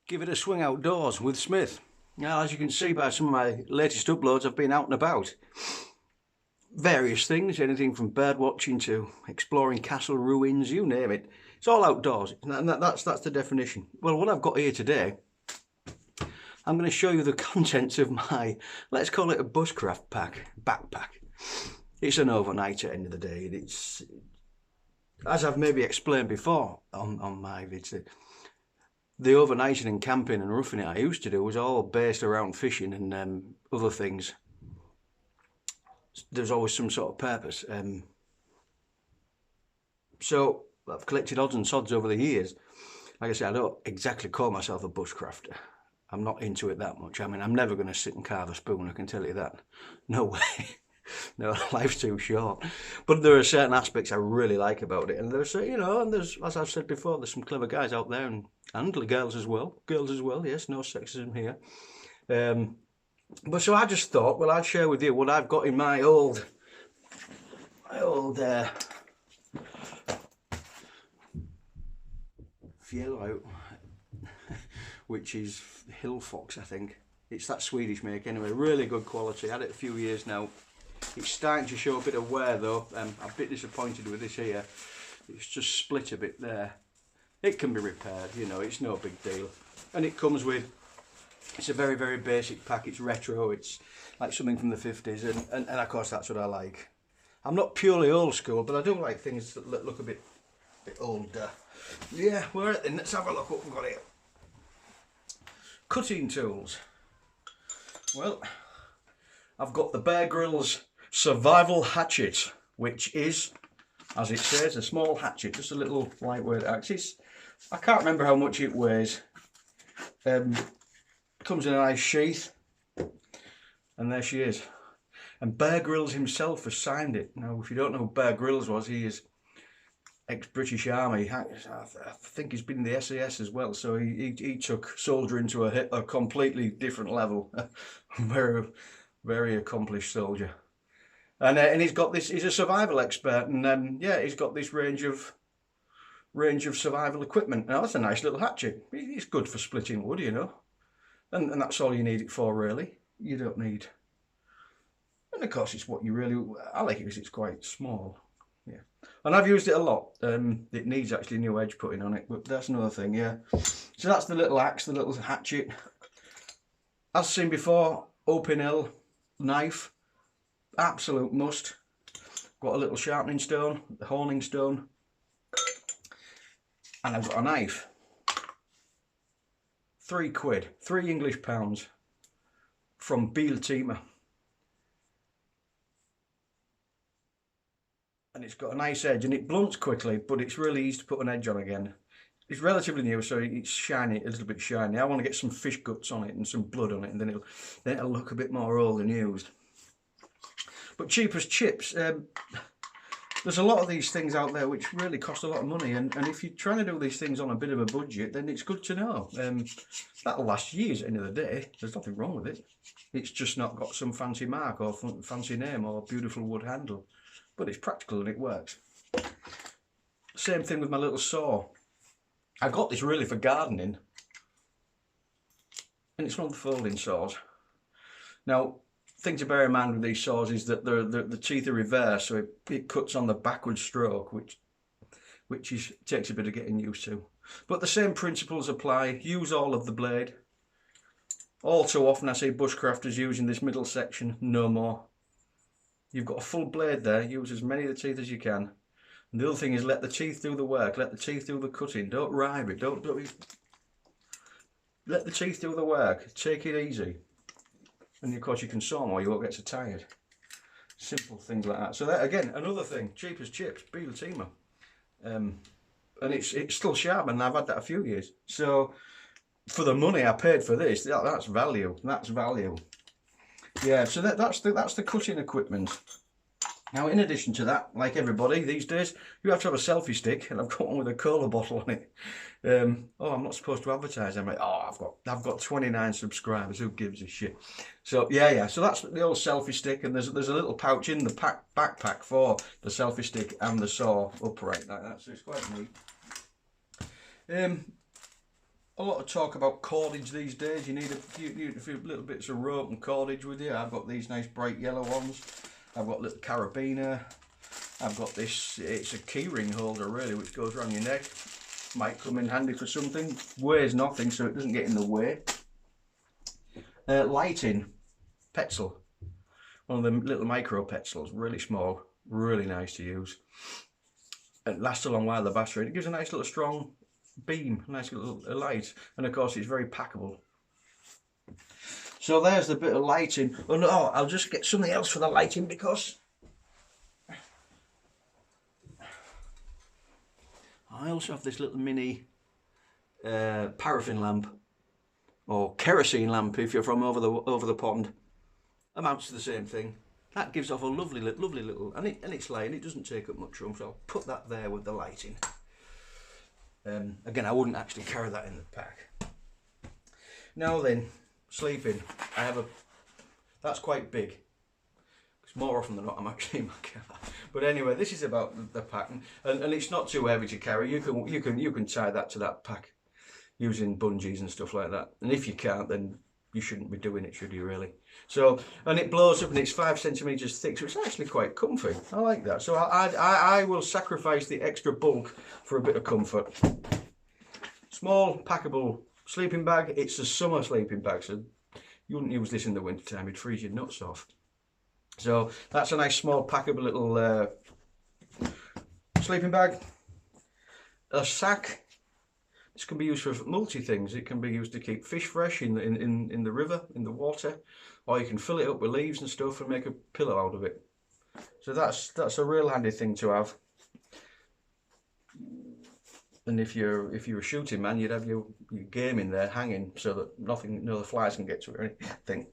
give it a swing outdoors with Smith. Now, as you can see by some of my latest uploads, I've been out and about. Various things, anything from bird watching to exploring castle ruins, you name it. It's all outdoors, and that's the definition. Well, what I've got here today, I'm going to show you the contents of my, let's call it a bushcraft backpack. It's an overnight at the end of the day. It's, as I've maybe explained before on my vids, the overnighting and camping and roughing it I used to do was all based around fishing and other things. There's always some sort of purpose. So I've collected odds and sods over the years. Like I say, I don't exactly call myself a bushcrafter. I'm not into it that much. I mean, I'm never going to sit and carve a spoon, I can tell you that. No way. No, life's too short. But there are certain aspects I really like about it. And there's, and there's, as I've said before, there's some clever guys out there and girls as well. Girls as well, yes, no sexism here. But so I just thought, well, I'd share with you what I've got in my old Fjällräv, which is Hill Fox, I think. It's that Swedish make anyway, really good quality. Had it a few years now. It's starting to show a bit of wear though. I'm a bit disappointed with this here. It's just split a bit there. It can be repaired, it's no big deal. And it comes with, it's a very, very basic pack. It's retro, it's like something from the 50s, and of course that's what I like. I'm not purely old school, but I do like things that look a bit older. Yeah, we're at then. Let's have a look what we've got here. Cutting tools. Well, I've got the Bear Grylls Survival Hatchet, which is, as it says, a small hatchet, just a little lightweight axe. I can't remember how much it weighs. Comes in a nice sheath, and there she is. And Bear Grylls himself has signed it. Now, if you don't know who Bear Grylls was, he is ex-British Army. I think he's been in the SAS as well, so he took soldiering to a completely different level. Very, very accomplished soldier. And he's got this, he's a survival expert, and yeah, he's got this range of survival equipment. Now, that's a nice little hatchet. It's good for splitting wood, and that's all you need it for, really. You don't need, and of course it's what you really, I like it because it's quite small. Yeah, and I've used it a lot. It needs actually new edge putting on it, but that's another thing. Yeah, so that's the little axe, the little hatchet. As seen before, open hill knife, absolute must. Got a little sharpening stone, the honing stone, and I've got a knife. £3, 3 English pounds, from Biltema. And it's got a nice edge, and it blunts quickly, but it's really easy to put an edge on again. It's relatively new, so it's shiny, a little bit shiny. I want to get some fish guts on it and some blood on it, and then it'll look a bit more old and used. But cheap as chips. There's a lot of these things out there which really cost a lot of money, and if you're trying to do these things on a bit of a budget, then it's good to know. That'll last years at the end of the day. There's nothing wrong with it. It's just not got some fancy mark or fancy name or beautiful wood handle. But it's practical and it works. Same thing with my little saw. I got this really for gardening, and it's one of the folding saws. Now, thing to bear in mind with these saws is that the teeth are reversed, so it cuts on the backward stroke, which takes a bit of getting used to. But the same principles apply. Use all of the blade. All too often I see bushcrafters using this middle section, no more. You've got a full blade there, use as many of the teeth as you can. And the other thing is let the teeth do the work, let the teeth do the cutting, don't rive it, don't let the teeth do the work, take it easy. And of course you can saw more, you won't get so tired. Simple things like that. So that, again, another thing, cheap as chips, Biltema. And it's still sharp, and I've had that a few years. So for the money I paid for this, that's value, that's value. Yeah, so that's the cutting equipment. Now, in addition to that, like everybody these days, you have to have a selfie stick, and I've got one with a cola bottle on it. Oh, I'm not supposed to advertise. I'm like, oh, I've got 29 subscribers. Who gives a shit? So yeah. So that's the old selfie stick, and there's a little pouch in the backpack for the selfie stick and the saw upright like that. So it's quite neat. a lot of talk about cordage these days. You need a few little bits of rope and cordage with you. I've got these nice bright yellow ones. I've got a little carabiner. I've got this, it's a keyring holder really, which goes around your neck. Might come in handy for something. Weighs nothing, so it doesn't get in the way. Lighting, Petzl. One of them little micro Petzls, really small, really nice to use. It lasts a long while, the battery. It gives a nice little strong beam, nice little light. And of course it's very packable. So there's the bit of lighting. Oh no, I'll just get something else for the lighting because I also have this little mini paraffin lamp, or kerosene lamp if you're from over the pond. Amounts to the same thing. That gives off a lovely little, and it's light, and it doesn't take up much room, so I'll put that there with the lighting. Again, I wouldn't actually carry that in the pack. Now then, sleeping. That's quite big. Because more often than not, I'm actually in my car. But anyway, this is about the pack, and it's not too heavy to carry. You can tie that to that pack using bungees and stuff like that. And if you can't, then you shouldn't be doing it, should you really? So, and it blows up and it's 5 centimeters thick, so it's actually quite comfy. I like that. So I will sacrifice the extra bulk for a bit of comfort. Small, packable sleeping bag. It's a summer sleeping bag, so you wouldn't use this in the winter time. It'd freeze your nuts off. So that's a nice small packable little sleeping bag. A sack. This can be used for multi things. It can be used to keep fish fresh in the river, in the water, or you can fill it up with leaves and stuff and make a pillow out of it. So that's a real handy thing to have. And if you're a shooting man, you'd have your game in there hanging so that no flies can get to it or anything.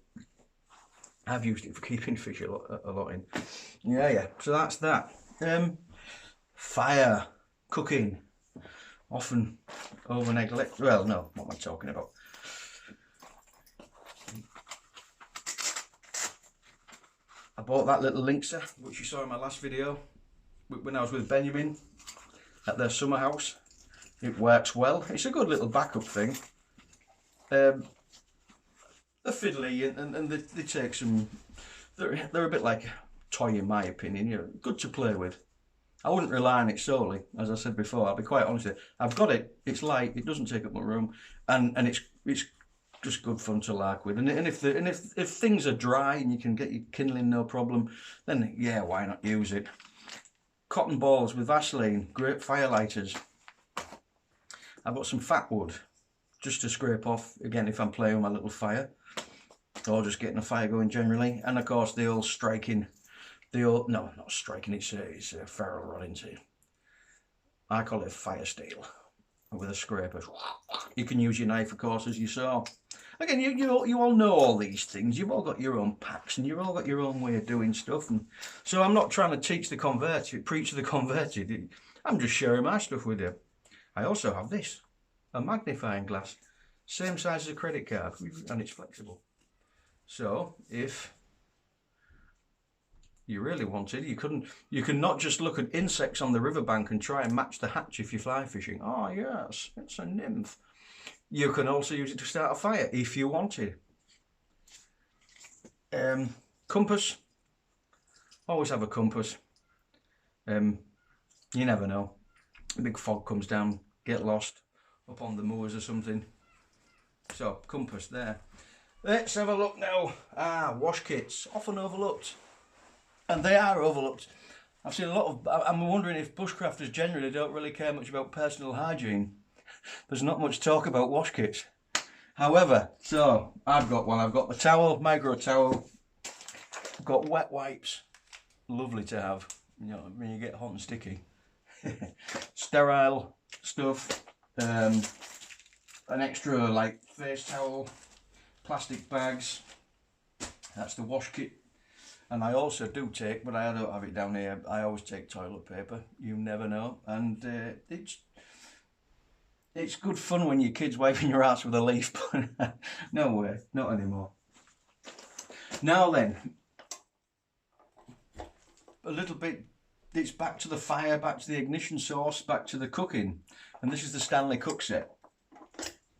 I've used it for keeping fish a lot in. Yeah. So that's that. Fire, cooking. Often over neglect. Well, no, what am I talking about? I bought that little Lynxer, which you saw in my last video, when I was with Benjamin at their summer house. It works well. It's a good little backup thing. They're fiddly and they take some. They're a bit like a toy in my opinion. You're good to play with. I wouldn't rely on it solely, as I said before. I'll be quite honest with you. I've got it. It's light. It doesn't take up much room, and it's just good fun to lark with. And if things are dry and you can get your kindling no problem, then yeah, why not use it? Cotton balls with Vaseline, great firelighters. I've got some fat wood just to scrape off again if I'm playing with my little fire, or just getting a fire going generally. And of course the old striking. No, not striking, it's a ferro rod, isn't it? I call it fire steel with a scraper. You can use your knife, of course, as you saw. Again, you all know all these things. You've all got your own packs and you've all got your own way of doing stuff. And so I'm not trying to preach to the converted. I'm just sharing my stuff with you. I also have this, a magnifying glass, same size as a credit card, and it's flexible. So if you really wanted, you can not just look at insects on the riverbank and try and match the hatch if you're fly fishing. Oh yes, it's a nymph. You can also use it to start a fire if you wanted. Compass. Always have a compass. You never know. A big fog comes down, get lost up on the moors or something. So compass there. Let's have a look now. Wash kits, often overlooked. And they are overlooked. I've seen a lot of, I'm wondering if bushcrafters generally don't really care much about personal hygiene. There's not much talk about wash kits. However, so I've got one. I've got the towel, micro towel. I've got wet wipes. Lovely to have, you know, when you get hot and sticky. Sterile stuff. An extra like face towel, plastic bags. That's the wash kit. And I also do take, but I don't have it down here, I always take toilet paper. You never know. And it's good fun when your kid's wiping your ass with a leaf, but no way, not anymore. Now then, a little bit, it's back to the fire, back to the ignition source, back to the cooking. And this is the Stanley cook set.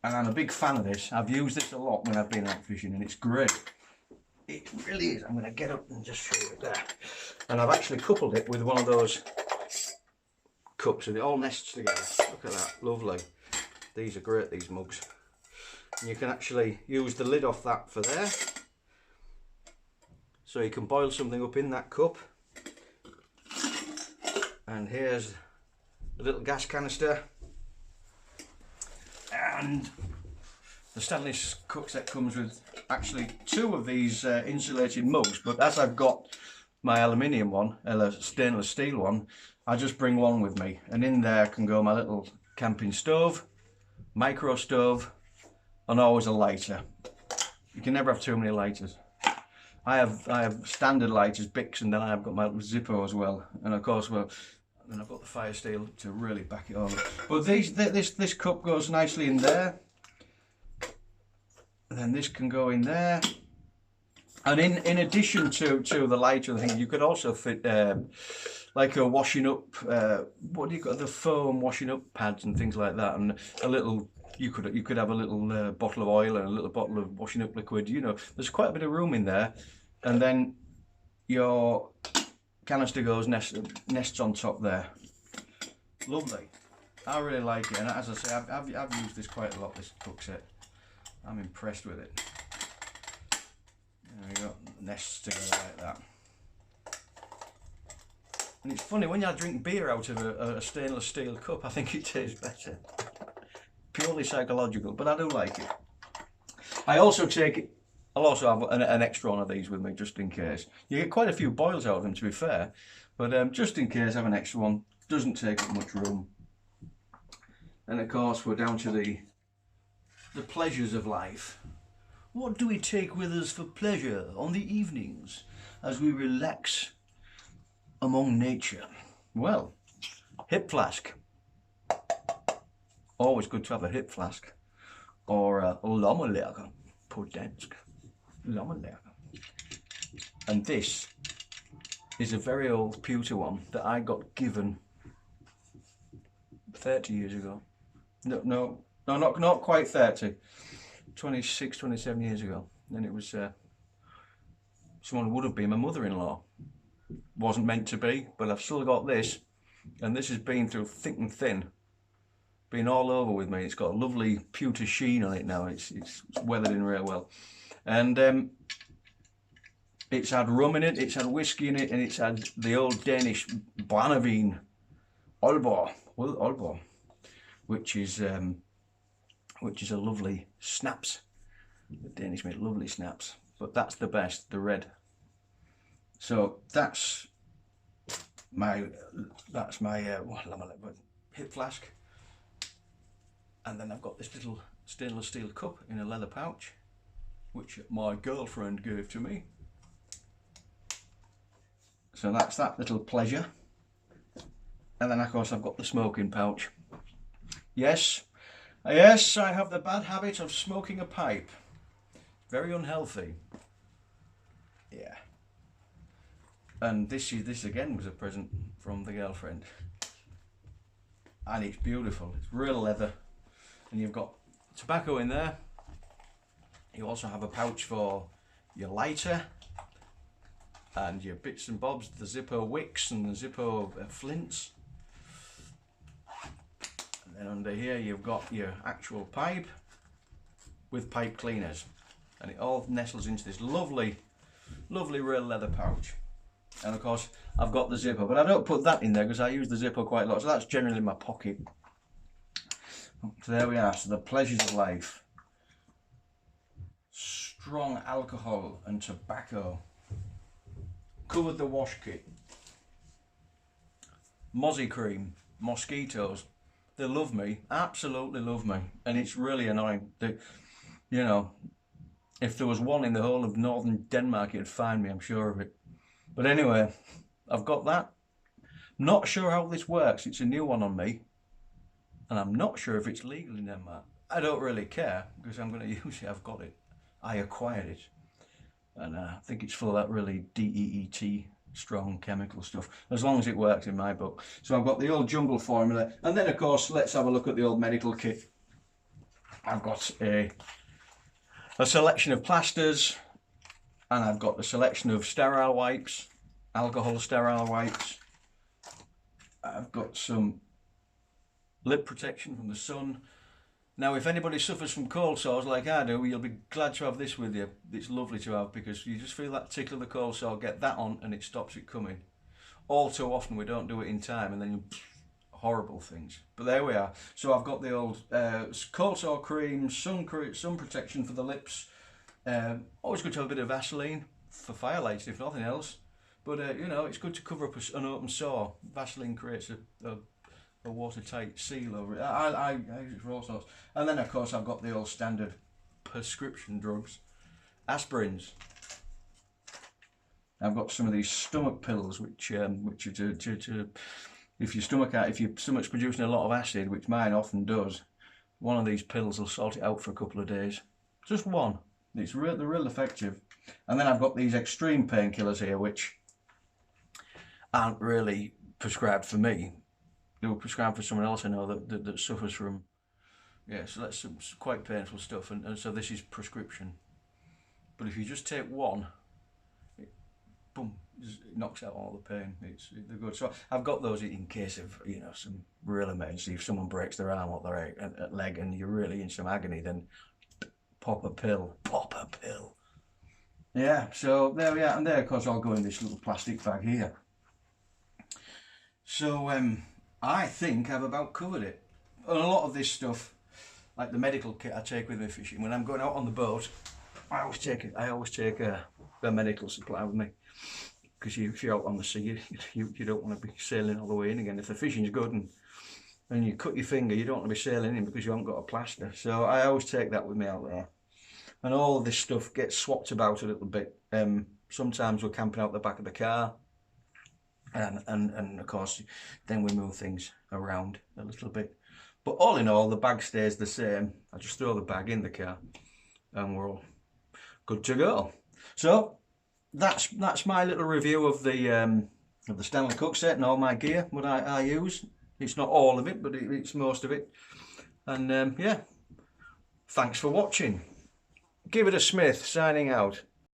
And I'm a big fan of this. I've used this a lot when I've been out fishing, and it's great. It really is. I'm going to get up and just show you there. And I've actually coupled it with one of those cups, and it all nests together. Look at that, lovely. These are great, these mugs. And you can actually use the lid off that for there. So you can boil something up in that cup. And here's the little gas canister. And the stainless cook set comes with actually 2 of these insulated mugs, but as I've got my aluminium one, stainless steel one, I just bring one with me, and in there can go my little camping stove, micro stove, and always a lighter. You can never have too many lighters. I have standard lighters, Bics, and then I've got my little Zippo as well, and of course, well, then I've got the fire steel to really back it all up. But this cup goes nicely in there. And then this can go in there. And in addition to the lighter thing, you could also fit like a washing up, what do you got, the foam washing up pads and things like that, and a little, you could have a little bottle of oil and a little bottle of washing up liquid. You know, there's quite a bit of room in there, and then your canister goes nests on top there. Lovely. I really like it, and as I say, I've used this quite a lot, this cook set. I'm impressed with it. There we go, nests together like that. And it's funny, when you drink beer out of a stainless steel cup, I think it tastes better. Purely psychological, but I do like it. I'll also have an extra one of these with me, just in case. You get quite a few boils out of them, to be fair, but just in case, I have an extra one. Doesn't take up much room. And of course, we're down to the pleasures of life. What do we take with us for pleasure on the evenings as we relax among nature? Well, hip flask. Always good to have a hip flask. Or a lommerlager på dansk. Lommerlager. And this is a very old pewter one that I got given 30 years ago. No, not quite 30. 26, 27 years ago. And it was someone who would have been my mother-in-law. Wasn't meant to be, but I've still got this, and this has been through thick and thin. Been all over with me. It's got a lovely pewter sheen on it now. It's weathered in real well. And it's had rum in it, it's had whiskey in it, and it's had the old Danish Brændevin Aalborg, which is a lovely snaps. The Danish make lovely snaps, but that's the best, the red. So that's my hip flask, and then I've got this little stainless steel cup in a leather pouch, which my girlfriend gave to me. So that's that little pleasure. And then of course I've got the smoking pouch. Yes, I have the bad habit of smoking a pipe. Very unhealthy. Yeah. And this again was a present from the girlfriend. And it's beautiful. It's real leather. And you've got tobacco in there. You also have a pouch for your lighter and your bits and bobs, the Zippo wicks and the Zippo flints. And then under here you've got your actual pipe with pipe cleaners, and it all nestles into this lovely real leather pouch. And of course I've got the Zippo, but I don't put that in there because I use the Zippo quite a lot, so that's generally in my pocket. So there we are. So the pleasures of life: strong alcohol and tobacco. Covered the wash kit. Mozzie cream, mosquitoes. They love me, absolutely love me, and it's really annoying. You know, if there was one in the whole of northern Denmark, it'd find me, I'm sure of it. But anyway, I've got that. Not sure how this works. It's a new one on me, and I'm not sure if it's legal in Denmark. I don't really care because I'm going to use it. I've got it. I acquired it, and I think it's full of that really DEET strong chemical stuff, as long as it works in my book. So I've got the old jungle formula, and then of course let's have a look at the old medical kit. I've got a selection of plasters, and I've got a selection of sterile wipes, alcohol sterile wipes. I've got some lip protection from the sun. Now, if anybody suffers from cold sores like I do, you'll be glad to have this with you. It's lovely to have, because you just feel that tickle of the cold sore, get that on and it stops it coming. All too often we don't do it in time, and then horrible things. But there we are. So I've got the old cold sore cream, sun protection for the lips. Always good to have a bit of Vaseline for firelights, if nothing else. But you know, it's good to cover up an open sore. Vaseline creates a watertight seal over it. I use it for all sorts. And then of course I've got the old standard prescription drugs, aspirins. I've got some of these stomach pills, which are to if your stomach's producing a lot of acid, which mine often does, one of these pills will sort it out for a couple of days. Just one. They're real effective. And then I've got these extreme painkillers here, which aren't really prescribed for me. They were prescribed for someone else I know that suffers from, yeah, so that's some quite painful stuff, and so this is prescription. But if you just take one, boom, it knocks out all the pain. They're good. So I've got those in case of, you know, some real emergency. If someone breaks their arm or their leg and you're really in some agony, then pop a pill. Pop a pill. Yeah, so there we are. And there, of course, I'll go in this little plastic bag here. So I think I've about covered it. And a lot of this stuff, like the medical kit I take with me fishing, when I'm going out on the boat, I always take a medical supply with me, because if you're out on the sea, you don't want to be sailing all the way in again. If the fishing's good and you cut your finger, you don't want to be sailing in because you haven't got a plaster. So I always take that with me out there. And all of this stuff gets swapped about a little bit. Sometimes we're camping out the back of the car, and of course then we move things around a little bit. But all in all, the bag stays the same. I just throw the bag in the car and we're all good to go. So that's my little review of the Stanley Cook set and all my gear, what I use. It's not all of it, but it's most of it. And yeah, thanks for watching. Give it a Smith, signing out.